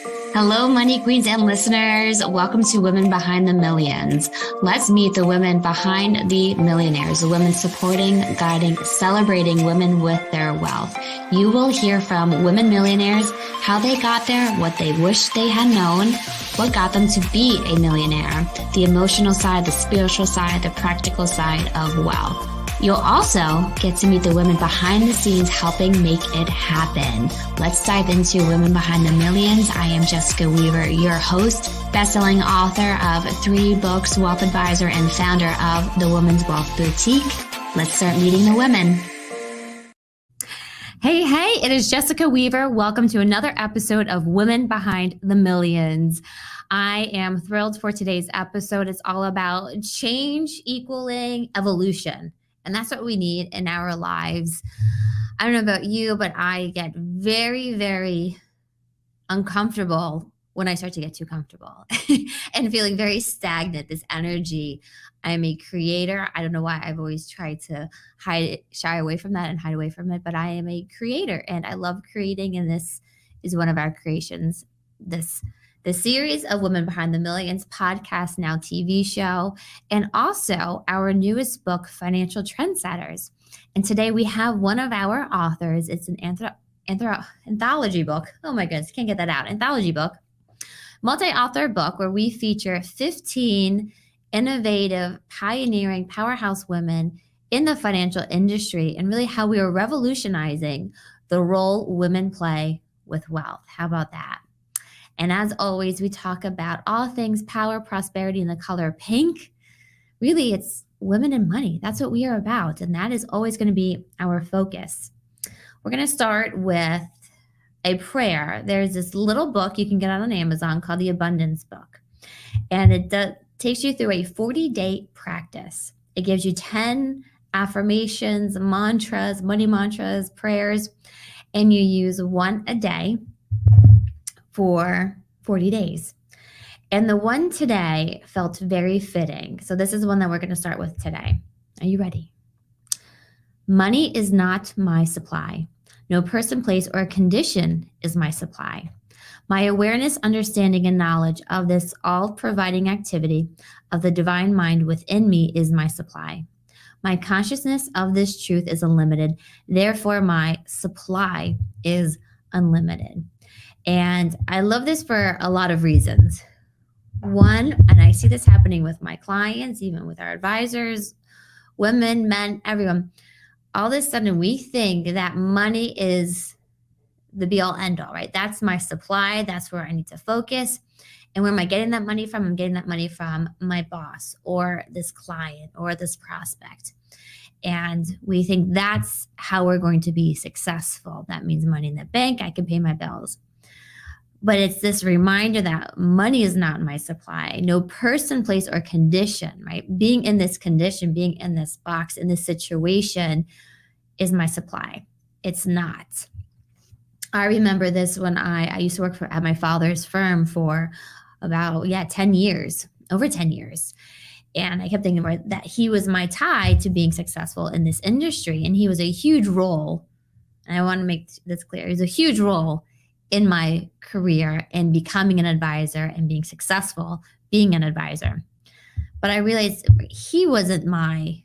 Hello, money queens and listeners. Welcome to Women Behind the Millions. Let's meet the women behind the millionaires, the women supporting, guiding, celebrating women with their wealth. You will hear from women millionaires, how they got there, what they wish they had known, what got them to be a millionaire, the emotional side, the spiritual side, the practical side of wealth. You'll also get to meet the women behind the scenes helping make it happen. Let's dive into Women Behind the Millions. I am Jessica Weaver, your host, best-selling author of 3 books, wealth advisor, and founder of the Women's Wealth Boutique. Let's start meeting the women. Hey, it is Jessica Weaver. Welcome to another episode of Women Behind the Millions. I am thrilled for today's episode. It's all about change equaling evolution. And that's what we need in our lives. I don't know about you, but I get very, very uncomfortable when I start to get too comfortable and feeling very stagnant, this energy. I'm a creator. I don't know why I've always tried to shy away from that and hide away from it, but I am a creator and I love creating. And this is one of our creations, the series of Women Behind the Millions podcast, now TV show, and also our newest book, Financial Trendsetters. And today we have one of our authors. It's an anthology book. Oh my goodness, can't get that out. Anthology book, multi-author book where we feature 15 innovative, pioneering powerhouse women in the financial industry and really how we are revolutionizing the role women play with wealth. How about that? And as always, we talk about all things power, prosperity, and the color pink. Really, it's women and money. That's what we are about. And that is always going to be our focus. We're going to start with a prayer. There's this little book you can get on Amazon called The Abundance Book. And it takes you through a 40-day practice. It gives you 10 affirmations, mantras, money mantras, prayers, and you use one a day for 40 days. And the one today felt very fitting. So this is one that we're going to start with today. Are you ready? Money is not my supply. No person, place, or condition is my supply. My awareness, understanding, and knowledge of this all-providing activity of the divine mind within me is my supply. My consciousness of this truth is unlimited. Therefore, my supply is unlimited. And I love this for a lot of reasons. One, and I see this happening with my clients, even with our advisors, women, men, everyone. All of a sudden, we think that money is the be-all, end-all, right? That's my supply. That's where I need to focus. And where am I getting that money from? I'm getting that money from my boss or this client or this prospect. And we think that's how we're going to be successful. That means money in the bank. I can pay my bills. But it's this reminder that money is not my supply. No person, place, or condition, right? Being in this condition, being in this box, in this situation is my supply. It's not. I remember this when I used to work at my father's firm for about, 10 years, over 10 years. And I kept thinking about that he was my tie to being successful in this industry. And he was a huge role. And I want to make this clear. He's a huge role in my career and becoming an advisor and being successful being an advisor. But I realized he wasn't my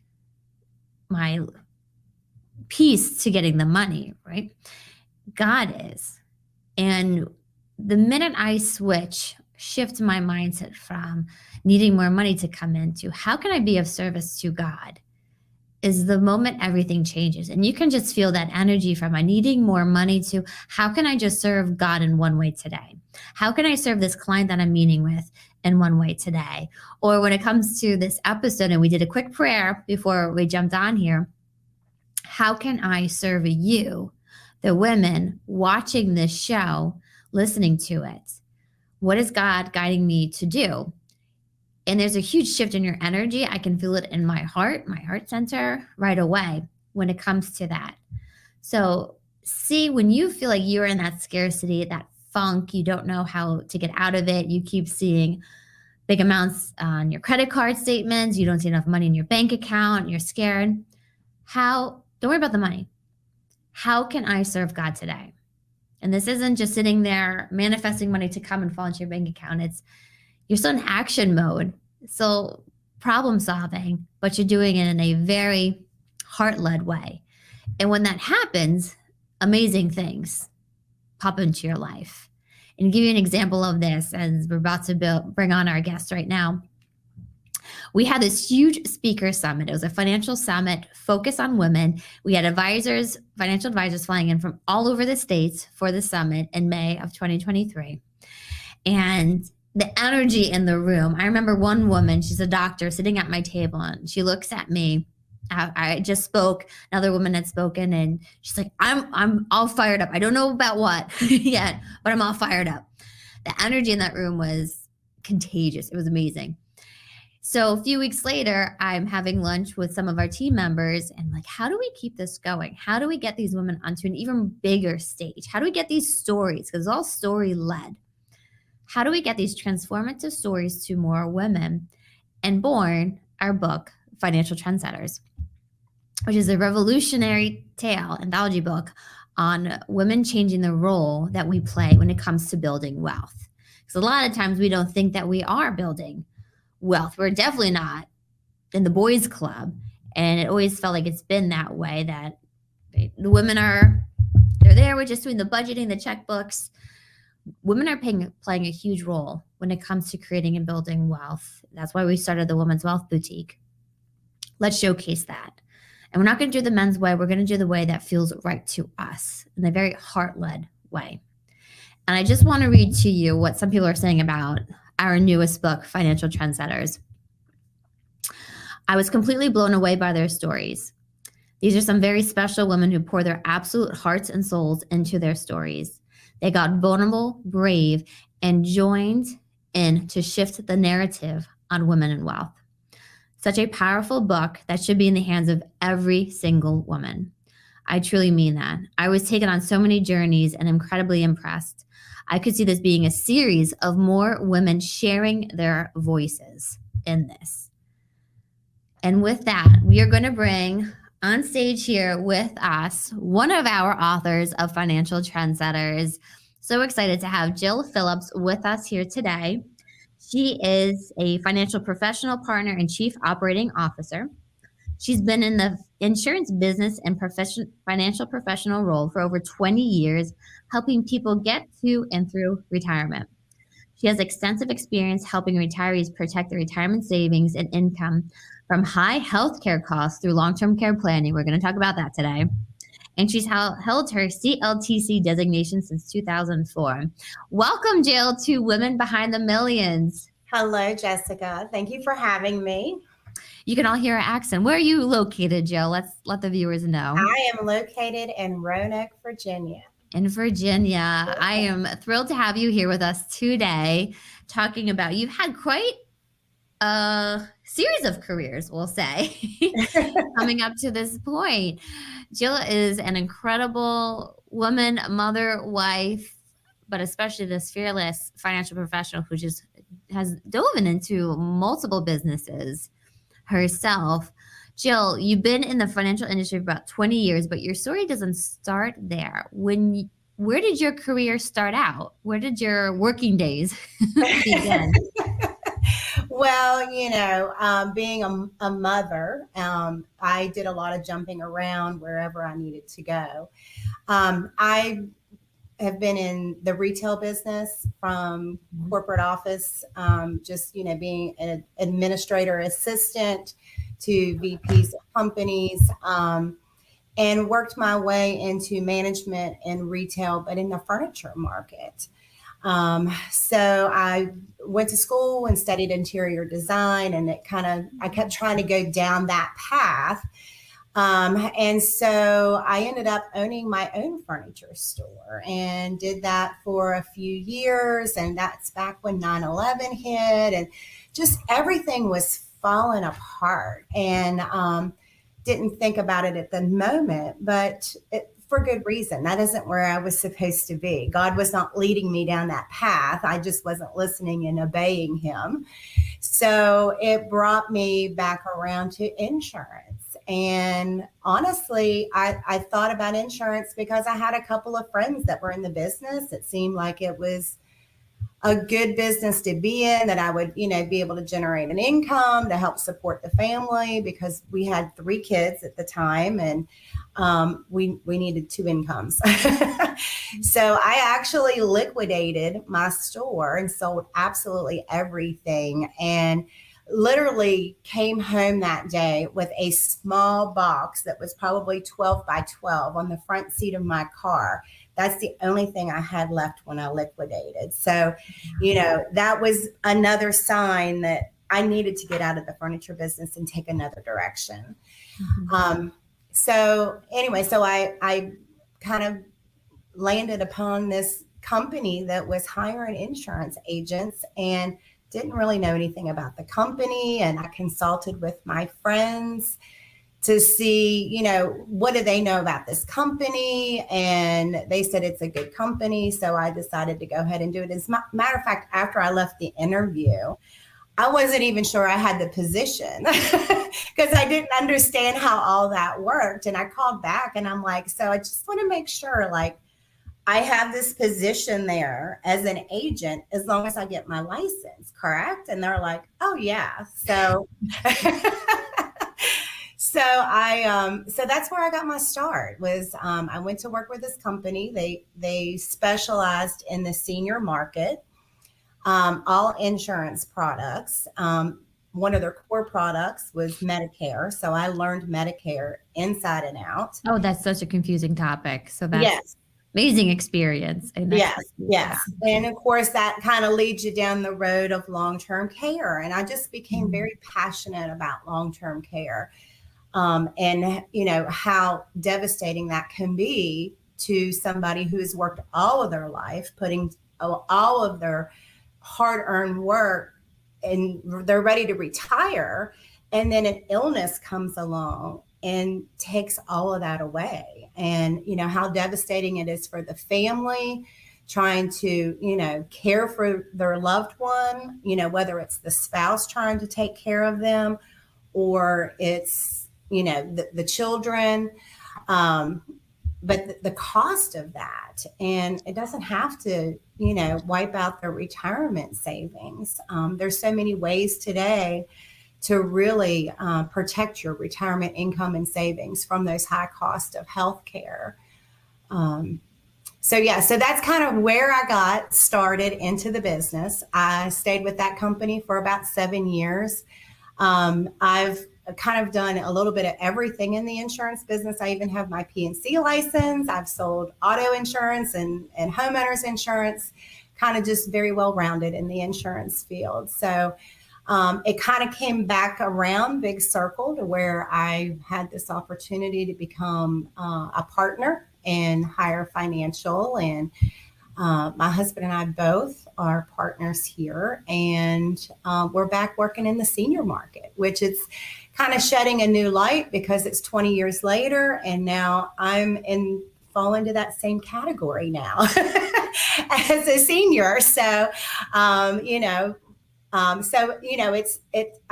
piece to getting the money, right? God is. And the minute I shift my mindset from needing more money to come into how can I be of service to God is the moment everything changes. And you can just feel that energy from I needing more money to how can I just serve God in one way today? How can I serve this client that I'm meeting with in one way today? Or when it comes to this episode, and we did a quick prayer before we jumped on here, how can I serve you, the women watching this show, listening to it? What is God guiding me to do? And there's a huge shift in your energy. I can feel it in my heart center right away when it comes to that. So see, when you feel like you're in that scarcity, that funk, you don't know how to get out of it, you keep seeing big amounts on your credit card statements, you don't see enough money in your bank account, you're scared. Don't worry about the money. How can I serve God today? And this isn't just sitting there manifesting money to come and fall into your bank account. It's you're still in action mode. So problem solving, but you're doing it in a very heart-led way. And when that happens, amazing things pop into your life. And to give you an example of this, as we're about to bring on our guest right now, we had this huge speaker summit. It was a financial summit focused on women. We had financial advisors flying in from all over the states for the summit in May of 2023. And the energy in the room, I remember one woman, she's a doctor, sitting at my table, and she looks at me. I just spoke, another woman had spoken, and she's like, I'm all fired up. I don't know about what yet, but I'm all fired up. The energy in that room was contagious. It was amazing. So a few weeks later, I'm having lunch with some of our team members, and like, how do we keep this going? How do we get these women onto an even bigger stage? How do we get these stories? Because it's all story led. How do we get these transformative stories to more women? And born our book, Financial Trendsetters, which is a revolutionary tale, anthology book on women changing the role that we play when it comes to building wealth. Because a lot of times we don't think that we are building wealth. We're definitely not in the boys club. And it always felt like it's been that way, that the women they're there, we're just doing the budgeting, the checkbooks. Women are playing a huge role when it comes to creating and building wealth. That's why we started the Women's Wealth Boutique. Let's showcase that. And we're not going to do the men's way. We're going to do the way that feels right to us in a very heart-led way. And I just want to read to you what some people are saying about our newest book, Financial Trendsetters. I was completely blown away by their stories. These are some very special women who pour their absolute hearts and souls into their stories. They got vulnerable, brave, and joined in to shift the narrative on women and wealth. Such a powerful book that should be in the hands of every single woman. I truly mean that. I was taken on so many journeys and incredibly impressed. I could see this being a series of more women sharing their voices in this. And with that, we are going to bring on stage here with us one of our authors of Financial Trendsetters. So excited to have Jill Phillips with us here today. She is a financial professional partner and chief operating officer. She's been in the insurance business and financial professional role for over 20 years, helping people get to and through retirement. She has extensive experience helping retirees protect their retirement savings and income from high healthcare costs through long-term care planning. We're going to talk about that today. And she's held her CLTC designation since 2004. Welcome, Jill, to Women Behind the Millions. Hello, Jessica. Thank you for having me. You can all hear her accent. Where are you located, Jill? Let's let the viewers know. I am located in Roanoke, Virginia. In Virginia. Okay. I am thrilled to have you here with us today, talking about, you've had quite a series of careers, we'll say, coming up to this point. Jill is an incredible woman, mother, wife, but especially this fearless financial professional who just has dove into multiple businesses herself. Jill, you've been in the financial industry for about 20 years, but your story doesn't start there. Where did your career start out? Where did your working days begin? Well, being a mother, I did a lot of jumping around wherever I needed to go. I have been in the retail business from corporate office, being an administrator assistant to VPs of companies, and worked my way into management in retail, but in the furniture market. So I went to school and studied interior design, and I kept trying to go down that path. And so I ended up owning my own furniture store and did that for a few years. And that's back when 9/11 hit, and just everything was falling apart, and didn't think about it at the moment, but for good reason. That isn't where I was supposed to be. God was not leading me down that path. I just wasn't listening and obeying him. So it brought me back around to insurance. And honestly, I thought about insurance because I had a couple of friends that were in the business. It seemed like it was a good business to be in, that I would, be able to generate an income to help support the family, because we had 3 kids at the time, and we needed 2 incomes. So I actually liquidated my store and sold absolutely everything, and literally came home that day with a small box that was probably 12 by 12 on the front seat of my car. That's the only thing I had left when I liquidated. So, that was another sign that I needed to get out of the furniture business and take another direction. So anyway, so I kind of landed upon this company that was hiring insurance agents, and didn't really know anything about the company. And I consulted with my friends to see, what do they know about this company? And they said it's a good company. So I decided to go ahead and do it. As a matter of fact, after I left the interview, I wasn't even sure I had the position because I didn't understand how all that worked. And I called back and I'm like, so I just want to make sure, like, I have this position there as an agent as long as I get my license, correct? And they're like, oh yeah. So so that's where I got my start. Was I went to work with this company. They specialized in the senior market, all insurance products. One of their core products was Medicare, so I learned Medicare inside and out. Oh, that's such a confusing topic. So that's Yes. amazing experience. And Yes, yes. And of course, that kind of leads you down the road of long-term care. And I just became very passionate about long-term care, and how devastating that can be to somebody who's worked all of their life, putting all of their hard-earned work, and they're ready to retire, and then an illness comes along and takes all of that away. And how devastating it is for the family trying to care for their loved one, whether it's the spouse trying to take care of them, or it's the children, but the cost of that. And it doesn't have to wipe out their retirement savings. There's so many ways today to really protect your retirement income and savings from those high costs of health care. So that's kind of where I got started into the business. I stayed with that company for about 7 years. I've kind of done a little bit of everything in the insurance business. I even have my P&C license. I've sold auto insurance and homeowners insurance, kind of just very well rounded in the insurance field. So it kind of came back around big circle to where I had this opportunity to become a partner in Hyer Financial. And my husband and I both are partners here, and we're back working in the senior market, which is kind of shedding a new light because it's 20 years later, and now fall into that same category now as a senior. So, I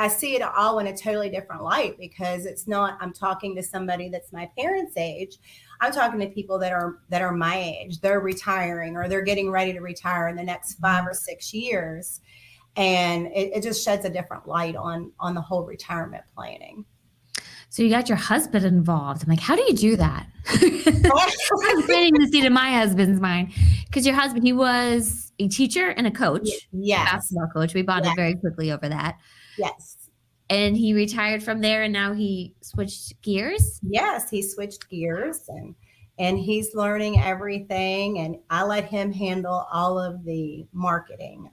see it all in a totally different light, because it's not, I'm talking to somebody that's my parents' age. I'm talking to people that are my age. They're retiring, or they're getting ready to retire in the next 5 or 6 years. And it just sheds a different light on the whole retirement planning. So you got your husband involved. I'm like, how do you do that? I'm getting the seat in my husband's mind, because your husband, he was a teacher and a coach. Yes. Basketball coach. We bonded very quickly over that. Yes. And he retired from there, and now he switched gears. Yes, he switched gears, and he's learning everything. And I let him handle all of the marketing,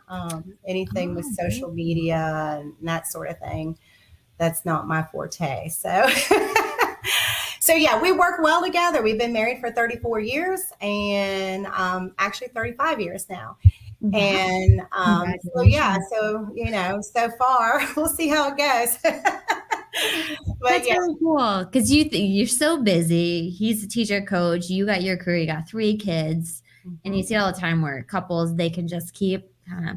anything with social media and that sort of thing. That's not my forte. So, we work well together. We've been married for 34 years, and actually 35 years now. Wow. And so far we'll see how it goes. That's really cool, because you're so busy. He's a teacher, coach. You got your career. You got 3 kids, and you see all the time where couples, they can just keep kind of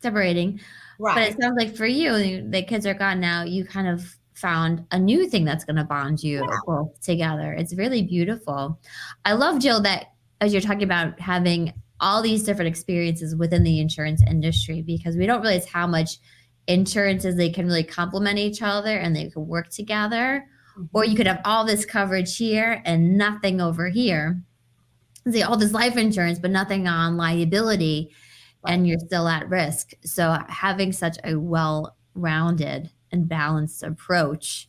separating. Right. But it sounds like for you, the kids are gone now. You kind of found a new thing that's going to bond you both together. It's really beautiful. I love, Jill, that as you're talking about having all these different experiences within the insurance industry, because we don't realize how much insurances they can really complement each other and they can work together. Or you could have all this coverage here and nothing over here. See, all this life insurance, but nothing on liability, and you're still at risk. So having such a well-rounded and balanced approach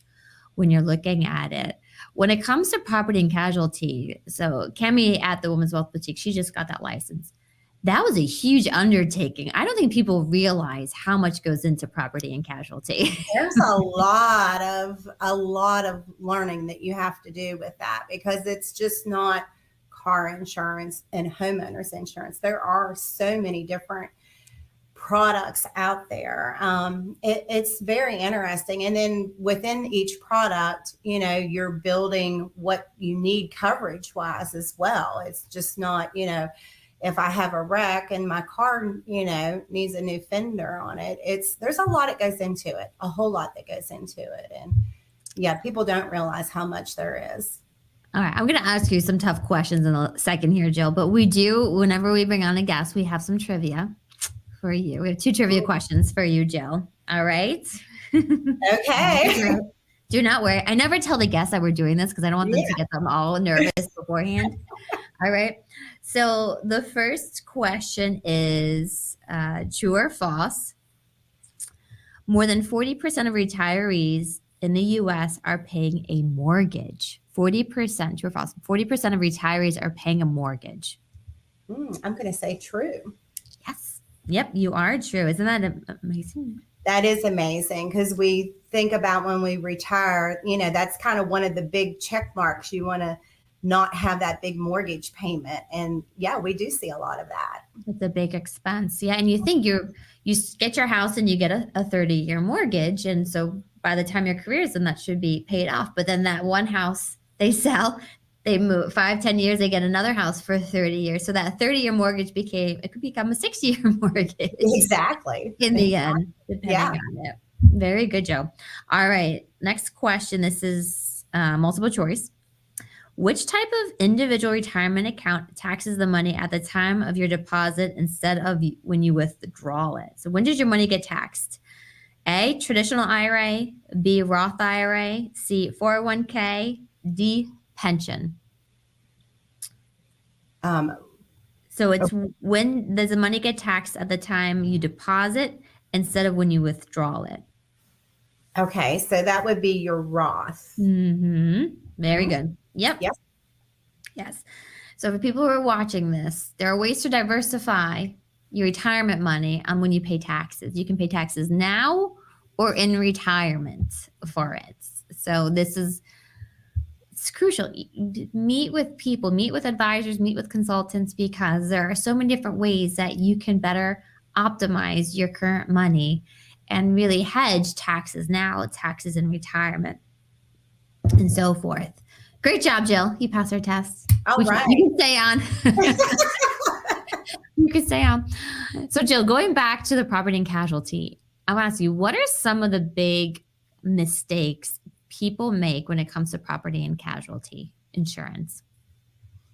when you're looking at it. When it comes to property and casualty, so Cami at the Women's Wealth Boutique, she just got that license. That was a huge undertaking. I don't think people realize how much goes into property and casualty. There's a lot of learning that you have to do with that, because it's just not car insurance and homeowners insurance. There are so many different products out there. It's very interesting. And then within each product, you're building what you need coverage wise as well. It's just not, if I have a wreck and my car, needs a new fender on it, there's a lot that goes into it, a whole lot that goes into it. And yeah, people don't realize how much there is. All right, I'm going to ask you some tough questions in a second here, Jill, but we do, whenever we bring on a guest, we have some trivia for you. We have 2 trivia questions for you, Jill. All right? Okay. Do not worry. I never tell the guests that we're doing this because I don't want them to get them all nervous beforehand. All right. So the first question is true or false? More than 40% of retirees in the U.S. are paying a mortgage. 40%, true or false? 40% of retirees are paying a mortgage. I'm going to say true. Yes. Yep, you are true. Isn't that amazing? That is amazing, because we think about when we retire, that's kind of one of the big check marks. You want to not have that big mortgage payment. And yeah, we do see a lot of that. It's a big expense. Yeah. And you think you get your house and you get a 30-year mortgage. And so by the time your career is in, that should be paid off. But then that one house they sell, they move 5-10 years, they get another house for 30 years. So that 30-year mortgage could become a 60-year mortgage. Exactly. In the end, depending on it. Very good, Joe. All right. Next question. This is multiple choice. Which type of individual retirement account taxes the money at the time of your deposit instead of when you withdraw it? So when does your money get taxed? A, traditional IRA, B, Roth IRA, C, 401k, D, pension. So it's when does the money get taxed at the time you deposit instead of when you withdraw it? Okay, so that would be your Roth. Very good. Yep. Yes. So for people who are watching this, there are ways to diversify your retirement money on when you pay taxes. You can pay taxes now or in retirement for it. So it's crucial. Meet with people, meet with advisors, meet with consultants, because there are so many different ways that you can better optimize your current money and really hedge taxes now, taxes in retirement, and so forth. Great job, Jill. You passed our test. All right. You can stay on. You can stay on. So, Jill, going back to the property and casualty, I want to ask you, what are some of the big mistakes people make when it comes to property and casualty insurance?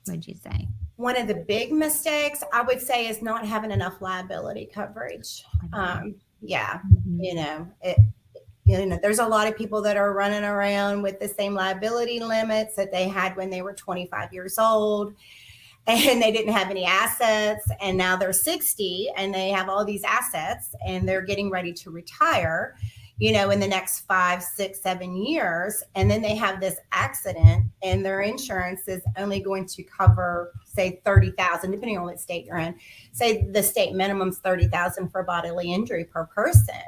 What'd you say? One of the big mistakes I would say is not having enough liability coverage. There's a lot of people that are running around with the same liability limits that they had when they were 25 years old, and they didn't have any assets, and now they're 60 and they have all these assets and they're getting ready to retire, in the next 5, 6, 7 years. And then they have this accident and their insurance is only going to cover, say, $30,000, depending on what state you're in. Say the state minimum's $30,000 for bodily injury per person.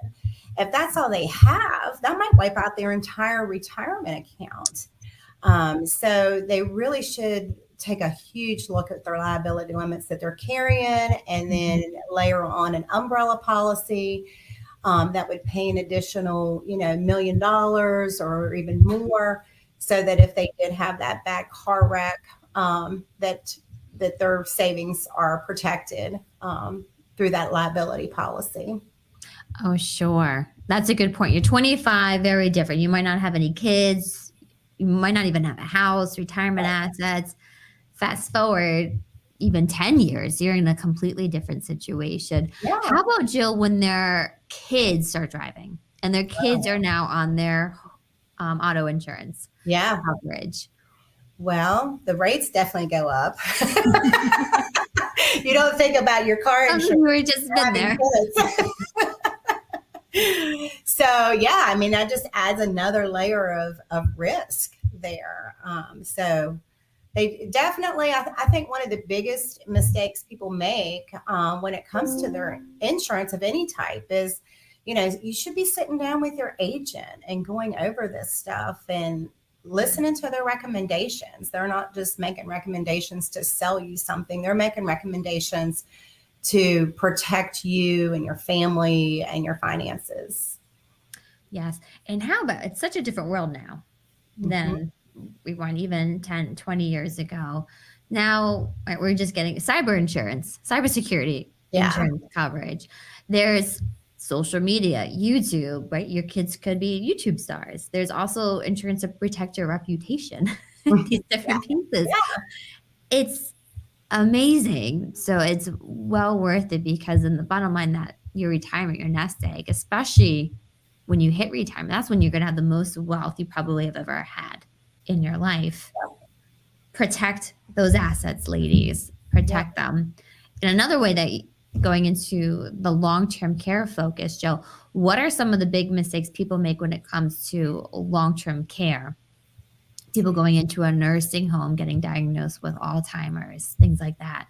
If that's all they have, that might wipe out their entire retirement account. So they really should take a huge look at their liability limits that they're carrying, and then layer on an umbrella policy that would pay an additional, $1 million or even more, so that if they did have that bad car wreck, that their savings are protected through that liability policy. Oh, sure. That's a good point. You're 25, very different. You might not have any kids. You might not even have a house, retirement assets. Fast forward even 10 years, you're in a completely different situation. Yeah. How about, Jill, when their kids start driving and their kids are now on their auto insurance Yeah. coverage? Well, the rates definitely go up. You don't think about your car You insurance were just been having there. kids. So yeah, I mean that just adds another layer of risk there. So they definitely, I think one of the biggest mistakes people make when it comes to their insurance of any type is, you should be sitting down with your agent and going over this stuff and listening to their recommendations. They're not just making recommendations to sell you something, they're making recommendations to protect you and your family and your finances. Yes. And how about it's such a different world now Mm-hmm. than we weren't even 10, 20 years ago. Now right, we're just getting cyber insurance, cybersecurity Yeah. insurance coverage. There's social media, YouTube, right? Your kids could be YouTube stars. There's also insurance to protect your reputation, these Yeah. different pieces. Yeah. It's amazing. So it's well worth it because in the bottom line that your retirement, your nest egg, especially when you hit retirement, that's when you're going to have the most wealth you probably have ever had in your life. Protect those assets, ladies. Yeah. Protect them. And another way that going into the long-term care focus, Jill, what are some of the big mistakes people make when it comes to long-term care? People going into a nursing home, getting diagnosed with Alzheimer's, things like that.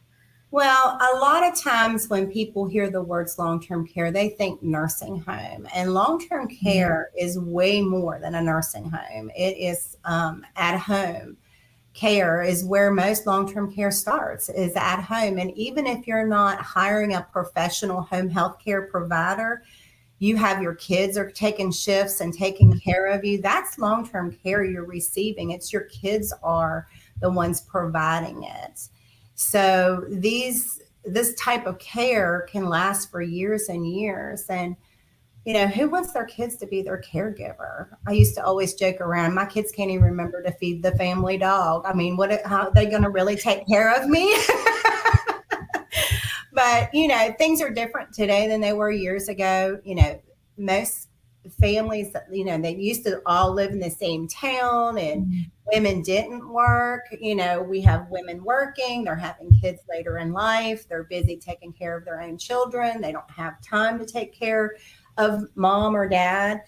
Well, a lot of times when people hear the words long term care, they think nursing home. And long term care is way more than a nursing home. It is at home care, is where most long term care starts, is at home. And even if you're not hiring a professional home health care provider, you have your kids are taking shifts and taking care of you. That's long term care you're receiving. It's your kids are the ones providing it. So this type of care can last for years and years. And who wants their kids to be their caregiver? I used to always joke around. My kids can't even remember to feed the family dog. I mean, how are they going to really take care of me? But things are different today than they were years ago. Most families, they used to all live in the same town, and women didn't work. We have women working, they're having kids later in life, they're busy taking care of their own children, they don't have time to take care of mom or dad.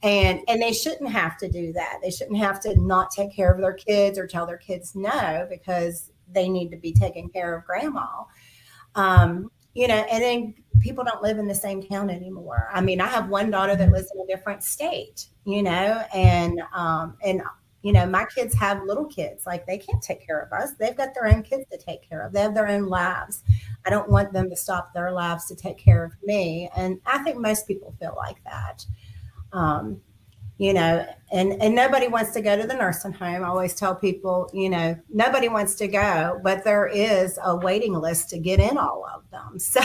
And they shouldn't have to do that. They shouldn't have to not take care of their kids or tell their kids no because they need to be taking care of grandma. And then people don't live in the same town anymore. I mean, I have one daughter that lives in a different state, and my kids have little kids. Like they can't take care of us. They've got their own kids to take care of. They have their own lives. I don't want them to stop their lives to take care of me. And I think most people feel like that. Um, and nobody wants to go to the nursing home. I always tell people, nobody wants to go, but there is a waiting list to get in all of them. So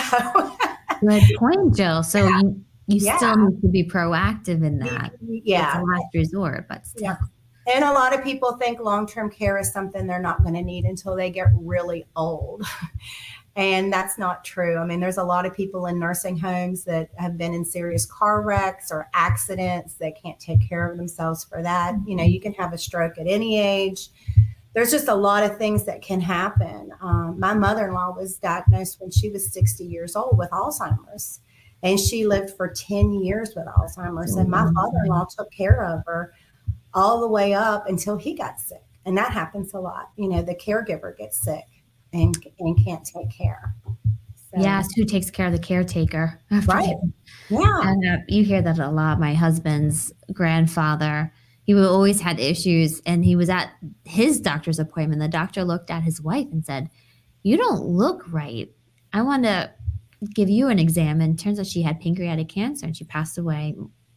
good point, Jill. So you yeah, still need to be proactive in that. yeah, It's a last resort, but still. yeah. And a lot of people think long-term care is something they're not going to need until they get really old. And that's not true. I mean, there's a lot of people in nursing homes that have been in serious car wrecks or accidents. They can't take care of themselves for that. You can have a stroke at any age. There's just a lot of things that can happen. My mother-in-law was diagnosed when she was 60 years old with Alzheimer's, and she lived for 10 years with Alzheimer's. And my father-in-law took care of her all the way up until he got sick. And that happens a lot. The caregiver gets sick and can't take care. So, Yes, who takes care of the caretaker? right. Yeah. And you hear that a lot. My husband's grandfather, he always had issues, and he was at his doctor's appointment. The doctor looked at his wife and said, "You don't look right. I want to give you an exam." And turns out she had pancreatic cancer, and she passed away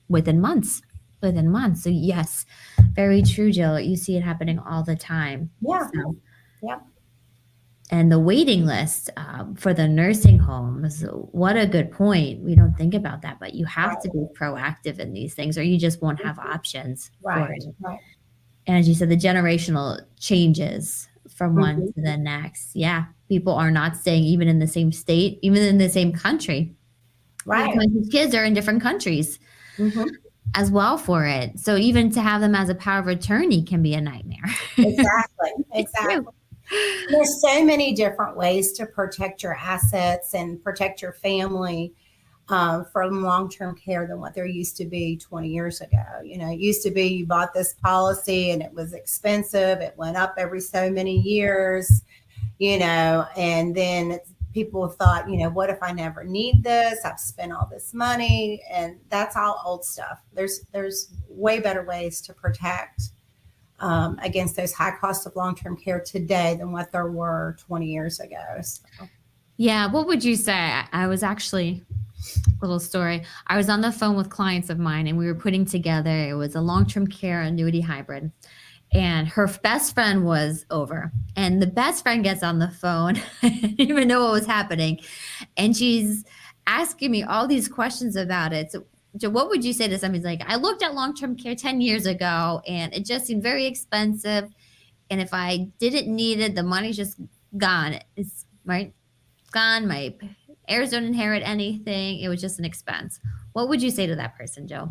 within months. Within months. So yes, very true, Jill. You see it happening all the time. Yeah. So, Yeah. And the waiting list for the nursing homes, what a good point. We don't think about that, but you have to Right. be proactive in these things or you just won't have options for Right. it. Right. And as you said, the generational changes from one Mhm. to the next. Yeah, people are not staying even in the same state, even in the same country. Right. Sometimes these kids are in different countries Mhm. as well for it. So even to have them as a power of attorney can be a nightmare. Exactly. It's true. Exactly. There's so many different ways to protect your assets and protect your family from long-term care than what there used to be 20 years ago. It used to be you bought this policy and it was expensive. It went up every so many years, and then people thought, what if I never need this? I've spent all this money, and that's all old stuff. There's way better ways to protect against those high costs of long-term care today than what there were 20 years ago. So. Yeah, what would you say? I was actually little story. I was on the phone with clients of mine and we were putting together it was a long-term care annuity hybrid. And her best friend was over. And the best friend gets on the phone. I didn't even know what was happening. And she's asking me all these questions about it. So what would you say to somebody like, I looked at long-term care 10 years ago and it just seemed very expensive. And if I didn't need it, the money's just gone. It's right, gone. My heirs don't inherit anything. It was just an expense. What would you say to that person, Joe?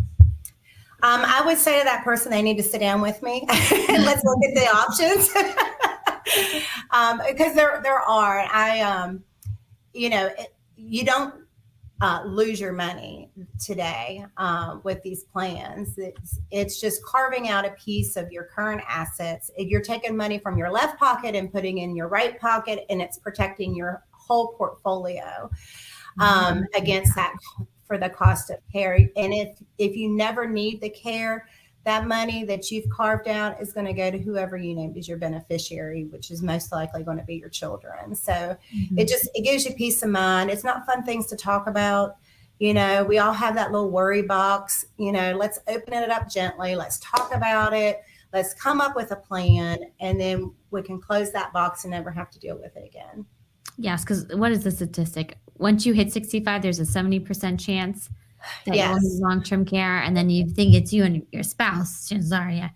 I would say to that person, they need to sit down with me and let's look at the options. Because there are, you don't lose your money today with these plans. It's just carving out a piece of your current assets. If you're taking money from your left pocket and putting in your right pocket, and it's protecting your whole portfolio against that for the cost of care. And if you never need the care, that money that you've carved out is going to go to whoever you named as your beneficiary, which is most likely going to be your children. So it gives you peace of mind. It's not fun things to talk about. We all have that little worry box. Let's open it up gently. Let's talk about it. Let's come up with a plan, and then we can close that box and never have to deal with it again. Yes, because what is the statistic? Once you hit 65, there's a 70% chance that you'll Yes. need long-term care, and then you think it's you and your spouse. Chances are, yeah,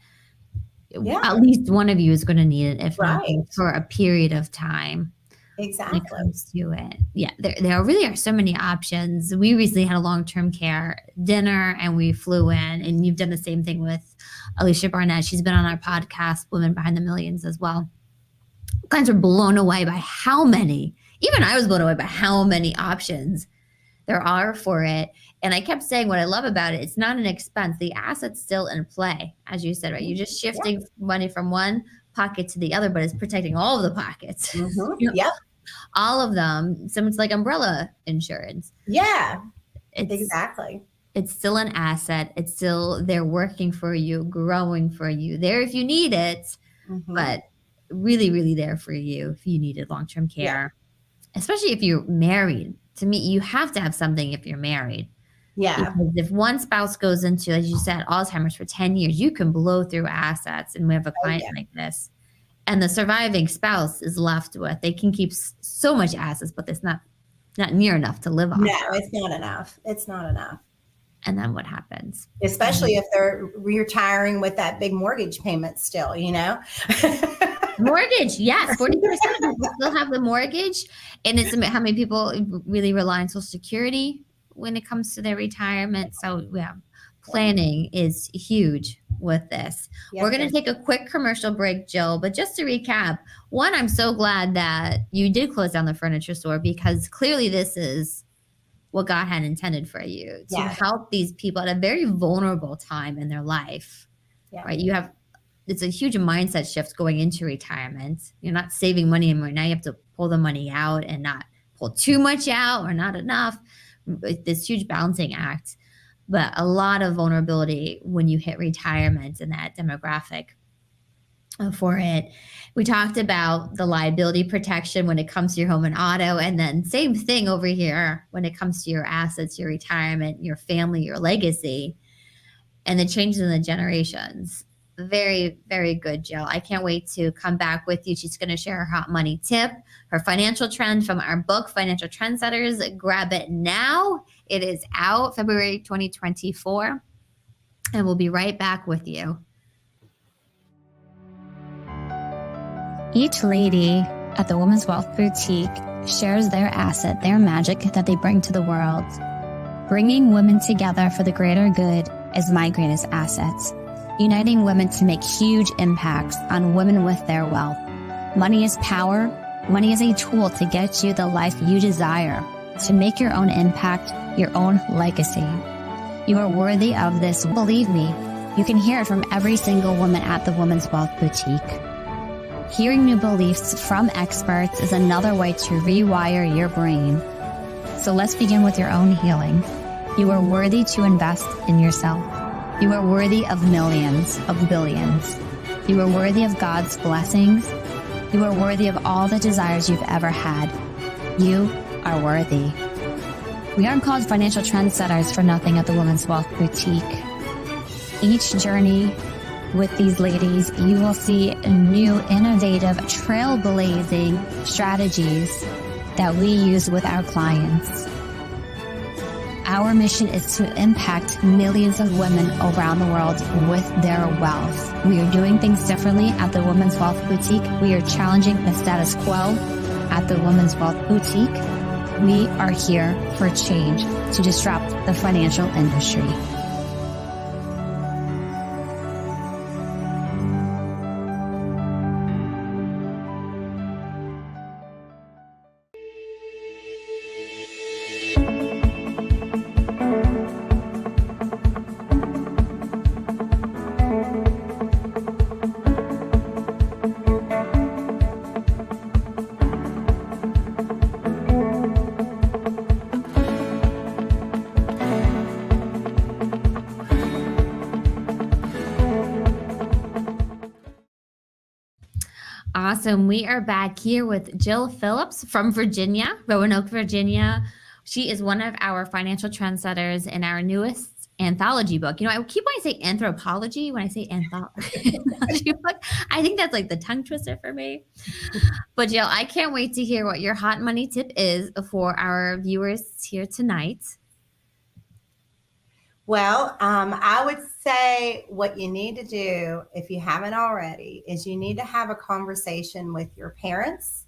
Yeah. at least one of you is going to need it, if not Right. for a period of time. When it Exactly. comes to it, yeah, there really are so many options. We recently had a long-term care dinner, and we flew in, and you've done the same thing with Alicia Barnett. She's been on our podcast, Women Behind the Millions, as well. Clients are blown away by how many, even I was blown away by how many options there are for it. And I kept saying what I love about it, it's not an expense. The asset's still in play, as you said, right? You're just shifting money from one pocket to the other, but it's protecting all of the pockets. Yep. All of them. So it's like umbrella insurance. Yeah. It's Exactly. it's still an asset. It's still there working for you, growing for you, there if you need it, but really, really there for you if you needed long-term care, especially if you're married. To me, you have to have something if you're married. Yeah. Because if one spouse goes into, as you said, Alzheimer's for 10 years, you can blow through assets. And we have a client like this. And the surviving spouse is left with, they can keep so much assets, but it's not near enough to live off. No, it's not enough. It's not enough. And then what happens? Especially if they're retiring with that big mortgage payment still, Mortgage, yes, 40% of people still have the mortgage, and it's how many people really rely on Social Security when it comes to their retirement. So yeah, planning is huge with this. Yes, We're going to take a quick commercial break, Jill, but just to recap, one, I'm so glad that you did close down the furniture store, because clearly this is what God had intended for you to help these people at a very vulnerable time in their life, right? It's a huge mindset shift going into retirement. You're not saving money anymore. Now you have to pull the money out and not pull too much out or not enough. This huge balancing act, but a lot of vulnerability when you hit retirement and that demographic for it. We talked about the liability protection when it comes to your home and auto, and then same thing over here when it comes to your assets, your retirement, your family, your legacy, and the changes in the generations. Very, very good, Jill. I can't wait to come back with you. She's going to share her hot money tip, her financial trend from our book, Financial Trendsetters. Grab it now. It is out February 2024. And we'll be right back with you. Each lady at the Women's Wealth Boutique shares their asset, their magic that they bring to the world. Bringing women together for the greater good is my greatest asset. Uniting women to make huge impacts on women with their wealth. Money is power. Money is a tool to get you the life you desire, to make your own impact, your own legacy. You are worthy of this. Believe me, you can hear it from every single woman at the Women's Wealth Boutique. Hearing new beliefs from experts is another way to rewire your brain. So let's begin with your own healing. You are worthy to invest in yourself. You are worthy of millions, of billions. You are worthy of God's blessings. You are worthy of all the desires you've ever had. You are worthy. We aren't called financial trendsetters for nothing at the Women's Wealth Boutique. Each journey with these ladies, you will see new, innovative, trailblazing strategies that we use with our clients. Our mission is to impact millions of women around the world with their wealth. We are doing things differently at the Women's Wealth Boutique. We are challenging the status quo at the Women's Wealth Boutique. We are here for change to disrupt the financial industry. Awesome. We are back here with Jill Phillips from Virginia, Roanoke, Virginia. She is one of our financial trendsetters in our newest anthology book. You know, I keep wanting to say anthropology when I say anthology book. I think that's like the tongue twister for me. But Jill, I can't wait to hear what your hot money tip is for our viewers here tonight. Well, I would say what you need to do, if you haven't already, is you need to have a conversation with your parents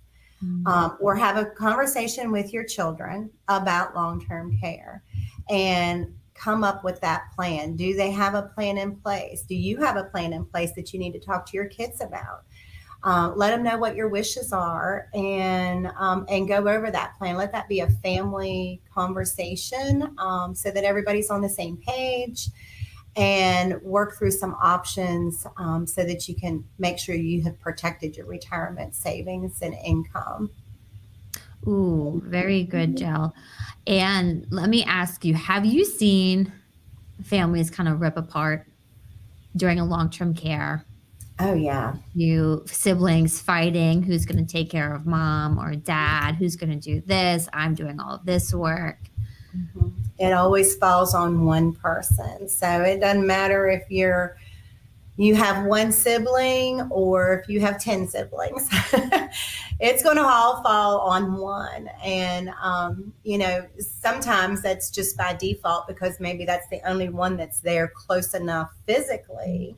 or have a conversation with your children about long-term care and come up with that plan. Do they have a plan in place? Do you have a plan in place that you need to talk to your kids about? Let them know what your wishes are and go over that plan. Let that be a family conversation so that everybody's on the same page and work through some options so that you can make sure you have protected your retirement savings and income. Ooh, very good, Jill. And let me ask you, have you seen families kind of rip apart during a long-term care? Oh, yeah. You siblings fighting, who's going to take care of mom or dad, who's going to do this, I'm doing all of this work. Mm-hmm. It always falls on one person. So it doesn't matter if you have one sibling or if you have 10 siblings. It's going to all fall on one. And, sometimes that's just by default because maybe that's the only one that's there close enough physically.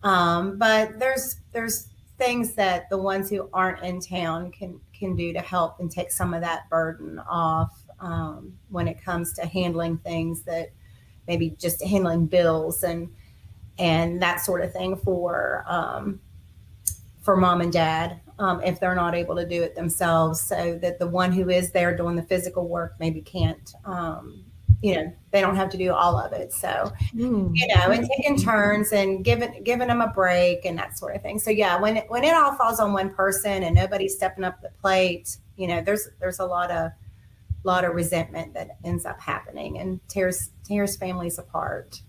But there's things that the ones who aren't in town can do to help and take some of that burden off when it comes to handling things that maybe just handling bills and that sort of thing for mom and dad if they're not able to do it themselves, so that the one who is there doing the physical work maybe can't. They don't have to do all of it. So, and taking turns and giving them a break and that sort of thing. So yeah, when it all falls on one person and nobody's stepping up the plate, there's a lot of resentment that ends up happening and tears families apart.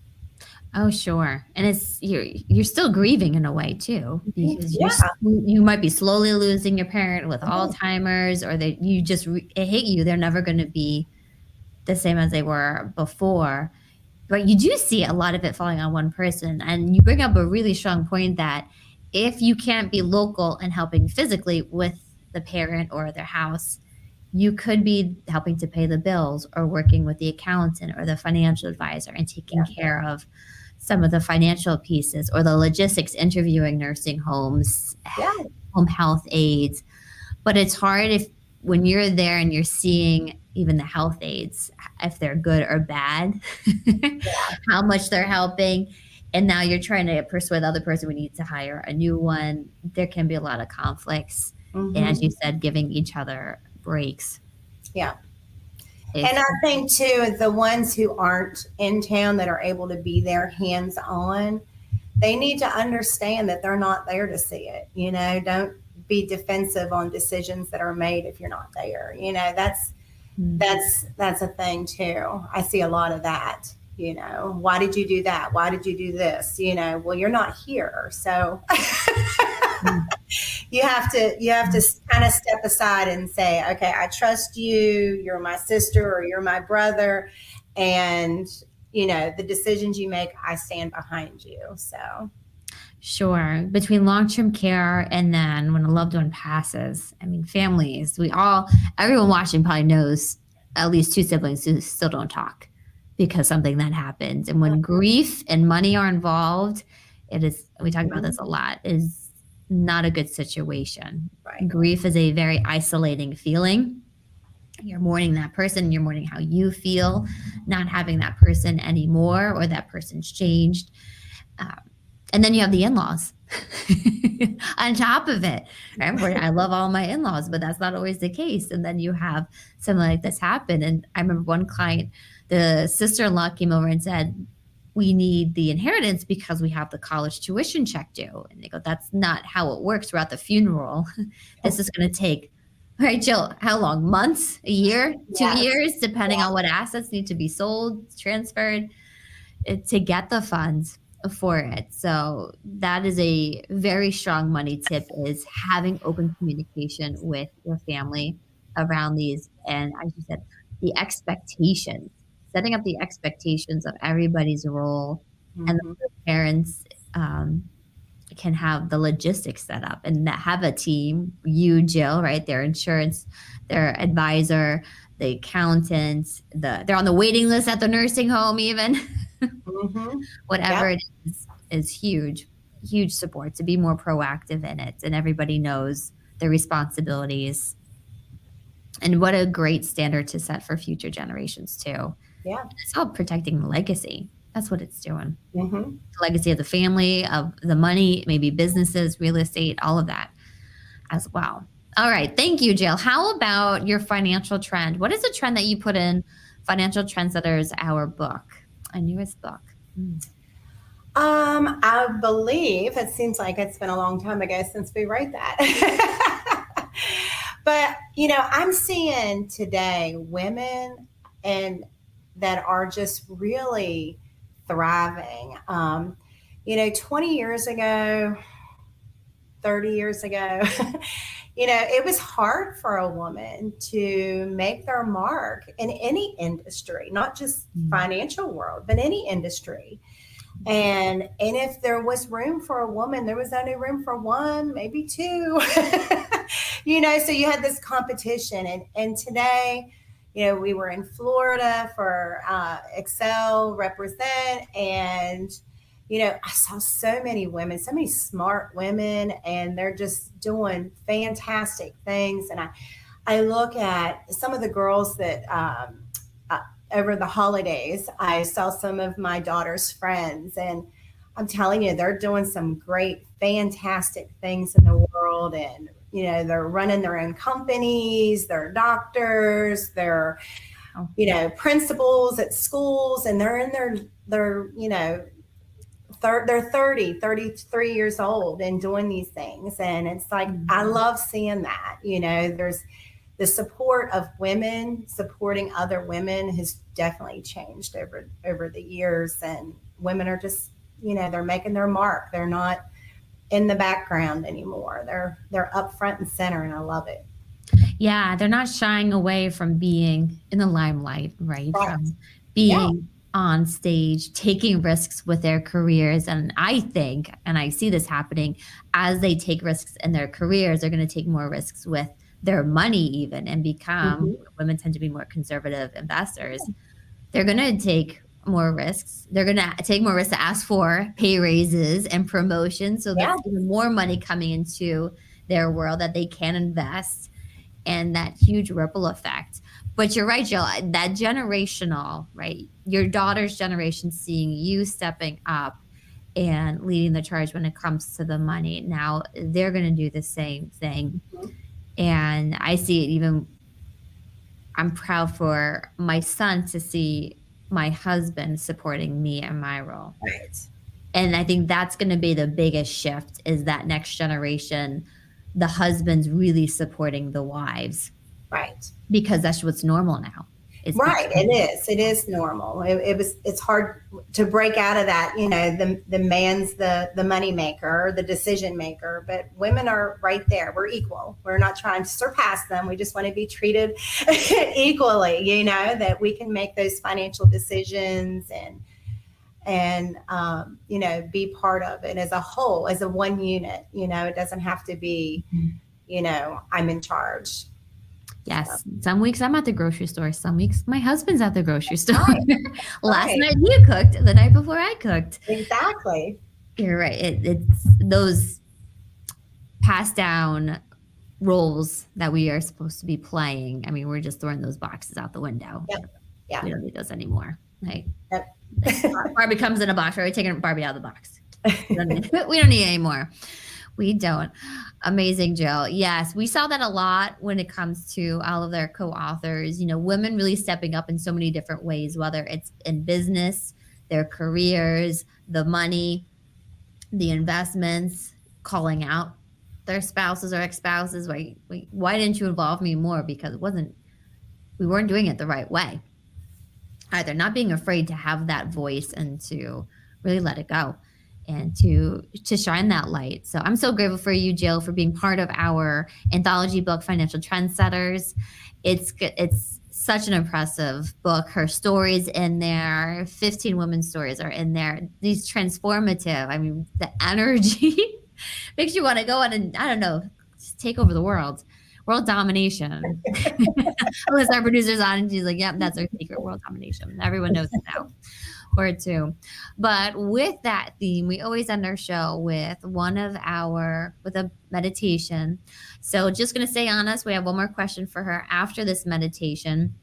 Oh, sure. And it's you're still grieving in a way too, because you might be slowly losing your parent with Alzheimer's, or that you just hate you. They're never going to be the same as they were before. But you do see a lot of it falling on one person. And you bring up a really strong point that if you can't be local and helping physically with the parent or their house, you could be helping to pay the bills or working with the accountant or the financial advisor and taking care of some of the financial pieces or the logistics, interviewing nursing homes, home health aides. But it's hard when you're there and you're seeing even the health aides, if they're good or bad, how much they're helping. And now you're trying to persuade the other person we need to hire a new one. There can be a lot of conflicts. And as you said, giving each other breaks. Yeah. And I think too, the ones who aren't in town that are able to be there hands on, they need to understand that they're not there to see it. Don't be defensive on decisions that are made if you're not there. That's a thing too. I see a lot of that. Why did you do that? Why did you do this? Well, you're not here. So you have to kind of step aside and say, okay, I trust you. You're my sister or you're my brother. And, the decisions you make, I stand behind you. So. Sure. Between long-term care and then when a loved one passes, I mean, families, everyone watching probably knows at least two siblings who still don't talk because something that happens. And when grief and money are involved, we talk about this a lot, is not a good situation. Right. Grief is a very isolating feeling. You're mourning that person, you're mourning how you feel, not having that person anymore or that person's changed. And then you have the in-laws on top of it. I love all my in-laws, but that's not always the case. And then you have something like this happen. And I remember one client, the sister-in-law came over and said, we need the inheritance because we have the college tuition check due. And they go, that's not how it works throughout the funeral. This is going to take, right, Jill, how long? Months, a year, 2 years, depending on what assets need to be sold, transferred to get the funds for it. So that is a very strong money tip, is having open communication with your family around these. And as you said, the expectations, setting up the expectations of everybody's role, and the parents can have the logistics set up and have a team, you, Jill, right? Their insurance, their advisor, the accountant, they're on the waiting list at the nursing home even. Whatever it is huge support to be more proactive in it, and everybody knows their responsibilities. And what a great standard to set for future generations too. Yeah, it's all protecting the legacy. That's what it's doing. The legacy of the family, of the money, maybe businesses, real estate, all of that as well. All right, thank you, Jill. How about your financial trend? What is a trend that you put in Financial Trendsetters, our book? Our newest book. I believe, it seems like it's been a long time ago since we wrote that. But, I'm seeing today women that are just really thriving. 20 years ago, 30 years ago, it was hard for a woman to make their mark in any industry, not just financial world, but any industry. And if there was room for a woman, there was only room for one, maybe two, so you had this competition. And today, we were in Florida for Excel Represent, and I saw so many women, so many smart women, and they're just doing fantastic things. And I look at some of the girls that over the holidays, I saw some of my daughter's friends, and I'm telling you, they're doing some great, fantastic things in the world. And, they're running their own companies, they're doctors, they're, principals at schools, and they're in they're 30, 33 years old and doing these things. And it's like, I love seeing that, there's the support of women supporting other women has definitely changed over the years. And women are just, they're making their mark. They're not in the background anymore. They're up front and center, and I love it. Yeah, they're not shying away from being in the limelight, right? From being on stage taking risks with their careers. And I think, and I see this happening, as they take risks in their careers, they're going to take more risks with their money even, and become, women tend to be more conservative investors. They're going to take more risks. They're going to take more risks to ask for pay raises and promotions. So there's even more money coming into their world that they can invest, and that huge ripple effect. But you're right, Jill, that generational, right? Your daughter's generation seeing you stepping up and leading the charge when it comes to the money. Now they're going to do the same thing. And I see it even, I'm proud for my son to see my husband supporting me in my role. Right. And I think that's going to be the biggest shift, is that next generation, the husbands really supporting the wives. Right. Because that's what's normal now. Right. It is normal. It's hard to break out of that, the man's the money maker, the decision maker, but women are right there. We're equal. We're not trying to surpass them. We just want to be treated equally, that we can make those financial decisions and be part of it as a whole, as a one unit. It doesn't have to be, I'm in charge. Yes. Some weeks I'm at the grocery store. Some weeks my husband's at the grocery store. Right. Last night you cooked. The night before I cooked. Exactly. You're right. It's those passed down roles that we are supposed to be playing. I mean, we're just throwing those boxes out the window. Yep. Yeah. We don't need those anymore. Like, yep. Barbie comes in a box. We're taking Barbie out of the box. We don't need any more. We don't. Amazing, Jill. Yes, we saw that a lot when it comes to all of their co-authors, women really stepping up in so many different ways, whether it's in business, their careers, the money, the investments, calling out their spouses or ex-spouses. Why didn't you involve me more? Because we weren't doing it the right way. Either not being afraid to have that voice and to really let it go and to shine that light. So I'm so grateful for you, Jill, for being part of our anthology book, Financial Trendsetters. It's such an impressive book. Her stories in there, 15 women's stories are in there. These transformative, I mean, the energy makes you want to go on and, I don't know, just take over the world. World domination. Unless our producer's on and she's like, yep, that's our secret, world domination. Everyone knows it now. Or two. But with that theme, we always end our show with a meditation. So just going to stay on us. We have one more question for her after this meditation.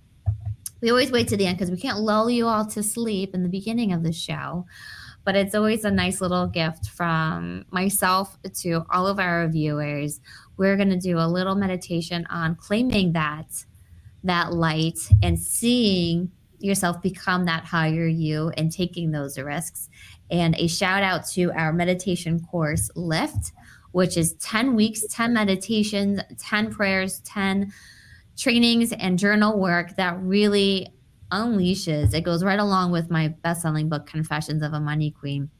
We always wait to the end because we can't lull you all to sleep in the beginning of the show. But it's always a nice little gift from myself to all of our viewers. We're going to do a little meditation on claiming that light and seeing yourself become that higher you and taking those risks. And a shout out to our meditation course, Lift, which is 10 weeks, 10 meditations, 10 prayers, 10 trainings and journal work that really unleashes. It goes right along with my best-selling book, Confessions of a Money Queen.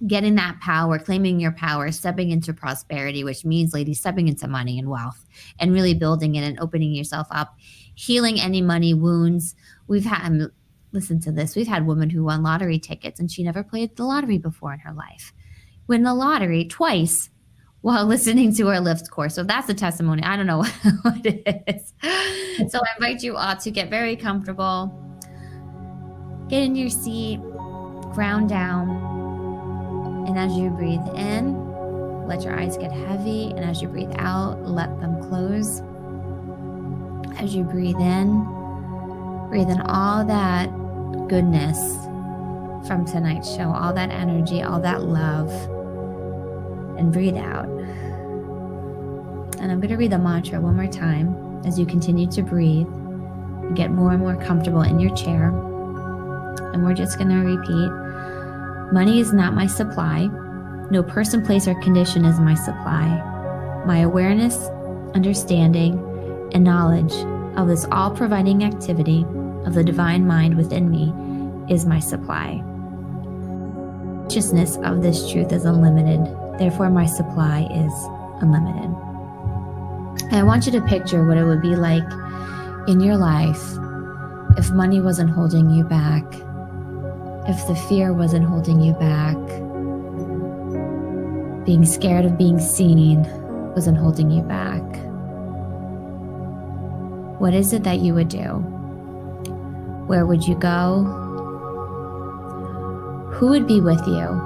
Getting that power, claiming your power, stepping into prosperity, which means, ladies, stepping into money and wealth and really building it and opening yourself up, healing any money wounds. Listen to this, we've had women who won lottery tickets and she never played the lottery before in her life. Win the lottery twice while listening to our Lift course. So that's a testimony. I don't know what it is. So I invite you all to get very comfortable, get in your seat, ground down. And as you breathe in, let your eyes get heavy. And as you breathe out, let them close. As you breathe in all that goodness from tonight's show, all that energy, all that love. And breathe out. And I'm going to read the mantra one more time as you continue to breathe and get more and more comfortable in your chair. And we're just going to repeat. Money is not my supply. No person, place, or condition is my supply. My awareness, understanding, and knowledge of this all-providing activity of the divine mind within me is my supply. Consciousness of this truth is unlimited. Therefore, my supply is unlimited. And I want you to picture what it would be like in your life if money wasn't holding you back, If the fear wasn't holding you back, being scared of being seen wasn't holding you back, what is it that you would do? Where would you go? Who would be with you?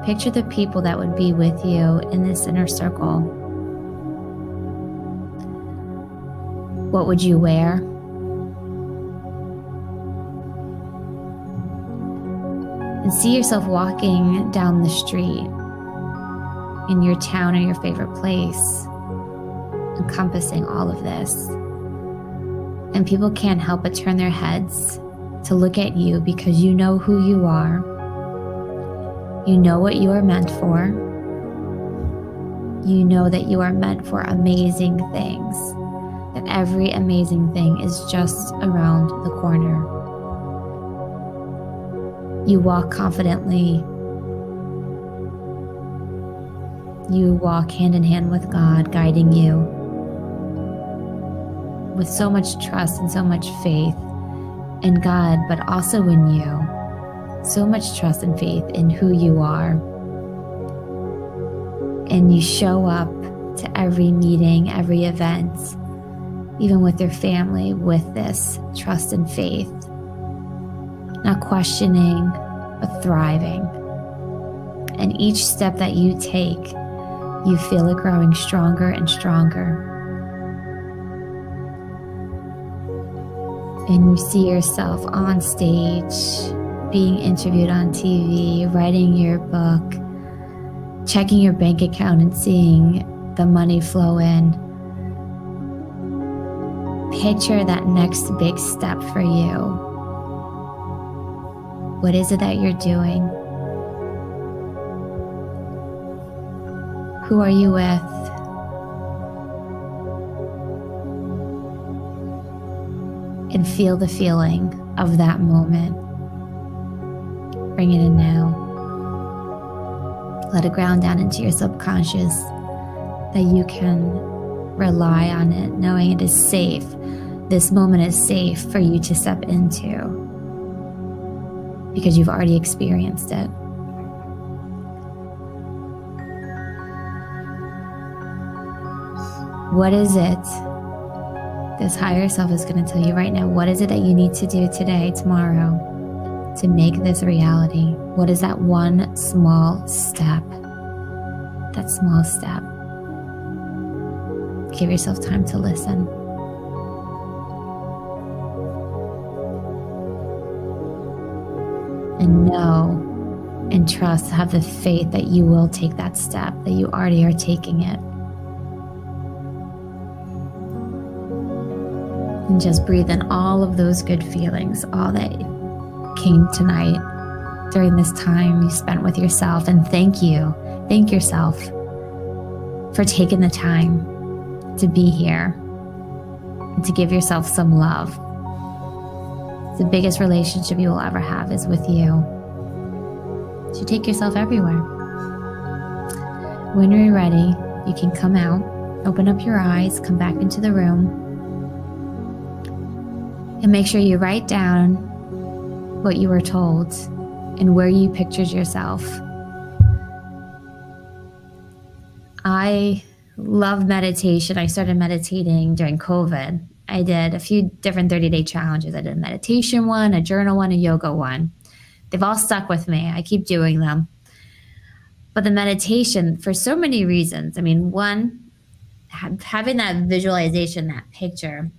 Picture the people that would be with you in this inner circle. What would you wear? And see yourself walking down the street in your town or your favorite place, encompassing all of this. And people can't help but turn their heads to look at you because you know who you are. You know what you are meant for. You know that you are meant for amazing things, that every amazing thing is just around the corner. You walk confidently. You walk hand in hand with God, guiding you with so much trust and so much faith in God, but also in you. So much trust and faith in who you are. And you show up to every meeting, every event, even with your family, with this trust and faith. Not questioning, but thriving. And each step that you take, you feel it growing stronger and stronger. And you see yourself on stage, being interviewed on TV, writing your book, checking your bank account and seeing the money flow in. Picture that next big step for you. What is it that you're doing? Who are you with? And feel the feeling of that moment. Bring it in now. Let it ground down into your subconscious that you can rely on it, knowing it is safe. This moment is safe for you to step into because you've already experienced it. What is it? This higher self is going to tell you right now, what is it that you need to do today, tomorrow, to make this a reality? What is that one small step? That small step. Give yourself time to listen. And know and trust, have the faith that you will take that step, that you already are taking it. And just breathe in all of those good feelings, all that came tonight during this time you spent with yourself. And thank you. Thank yourself for taking the time to be here and to give yourself some love. The biggest relationship you will ever have is with you. So take yourself everywhere. When you're ready, you can come out, open up your eyes, come back into the room, and make sure you write down what you were told and where you pictured yourself. I love meditation. I started meditating during COVID. I did a few different 30-day challenges. I did a meditation one, a journal one, a yoga one. They've all stuck with me. I keep doing them. But the meditation, for so many reasons. I mean, one, having that visualization, that picture,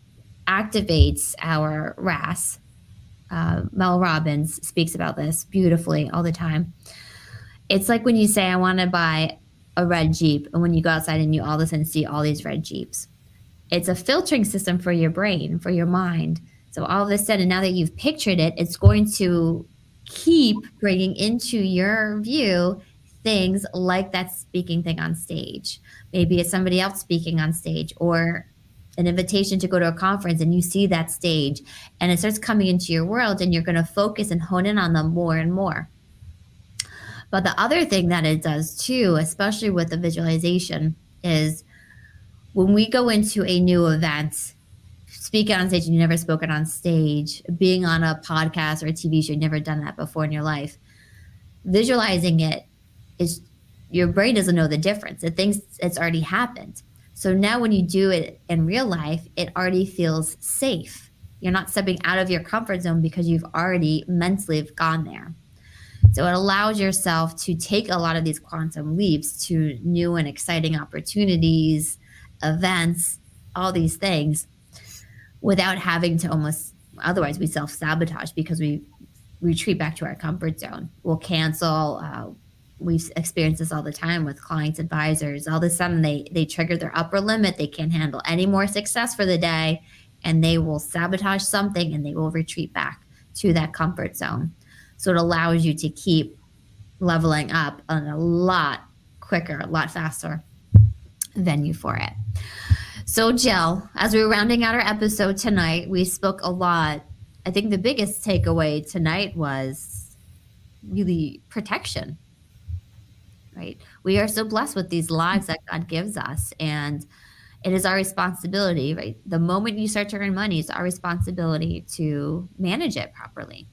activates our RAS. Mel Robbins speaks about this beautifully all the time. It's like when you say, I want to buy a red Jeep, and when you go outside and you all of a sudden see all these red Jeeps. It's a filtering system for your brain, for your mind. So all of a sudden, now that you've pictured it, it's going to keep bringing into your view things like that speaking thing on stage. Maybe it's somebody else speaking on stage, or an invitation to go to a conference and you see that stage and it starts coming into your world, and you're going to focus and hone in on them more and more. But the other thing that it does too, especially with the visualization, is when we go into a new event, speaking on stage and you've never spoken on stage, being on a podcast or a TV show, you've never done that before in your life, visualizing it is, your brain doesn't know the difference. It thinks it's already happened. So now when you do it in real life, it already feels safe. You're not stepping out of your comfort zone because you've already mentally gone there. So it allows yourself to take a lot of these quantum leaps to new and exciting opportunities, events, all these things, without having to almost, otherwise we self-sabotage because we retreat back to our comfort zone. We'll cancel. We've experienced this all the time with clients, advisors. All of a sudden they trigger their upper limit. They can't handle any more success for the day, and they will sabotage something and they will retreat back to that comfort zone. So it allows you to keep leveling up on a lot quicker, a lot faster venue for it. So Jill, as we were rounding out our episode tonight, we spoke a lot. I think the biggest takeaway tonight was really protection, right? We are so blessed with these lives that God gives us, and it is our responsibility, right? The moment you start to earn money, it's our responsibility to manage it properly.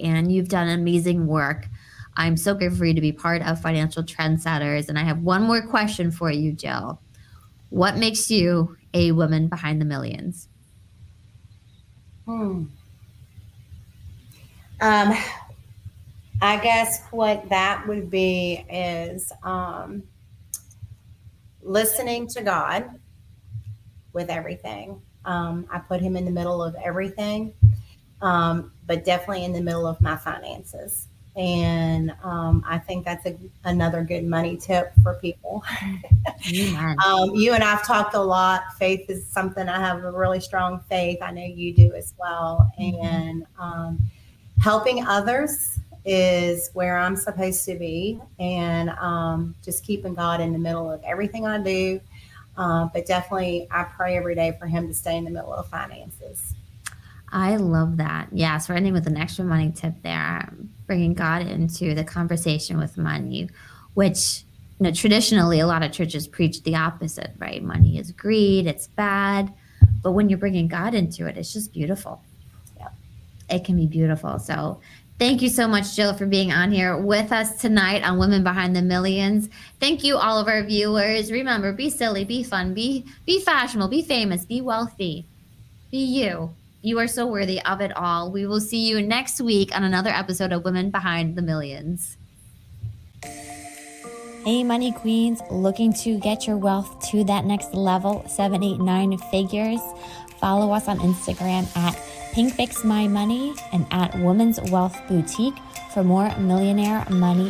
And you've done amazing work. I'm so grateful for you to be part of Financial Trendsetters. And I have one more question for you, Jill. What makes you a woman behind the millions? I guess what that would be is listening to God with everything. I put him in the middle of everything, but definitely in the middle of my finances. And I think that's another good money tip for people. You and I've talked a lot. Faith is something I have a really strong faith. I know you do as well. And helping others is where I'm supposed to be. And just keeping God in the middle of everything I do. But definitely I pray every day for him to stay in the middle of finances. I love that. Yeah, so ending with an extra money tip there, bringing God into the conversation with money, which, you know, traditionally a lot of churches preach the opposite, right? Money is greed, it's bad. But when you're bringing God into it, it's just beautiful. Yeah, it can be beautiful. So thank you so much, Jill, for being on here with us tonight on Women Behind the Millions. Thank you, all of our viewers. Remember, be silly, be fun, be fashionable, be famous, be wealthy, be you. You are so worthy of it all. We will see you next week on another episode of Women Behind the Millions. Hey, money queens, looking to get your wealth to that next level, 7, 8, 9 figures? Follow us on Instagram at PinkFixMyMoney and at Women's Wealth Boutique for more millionaire money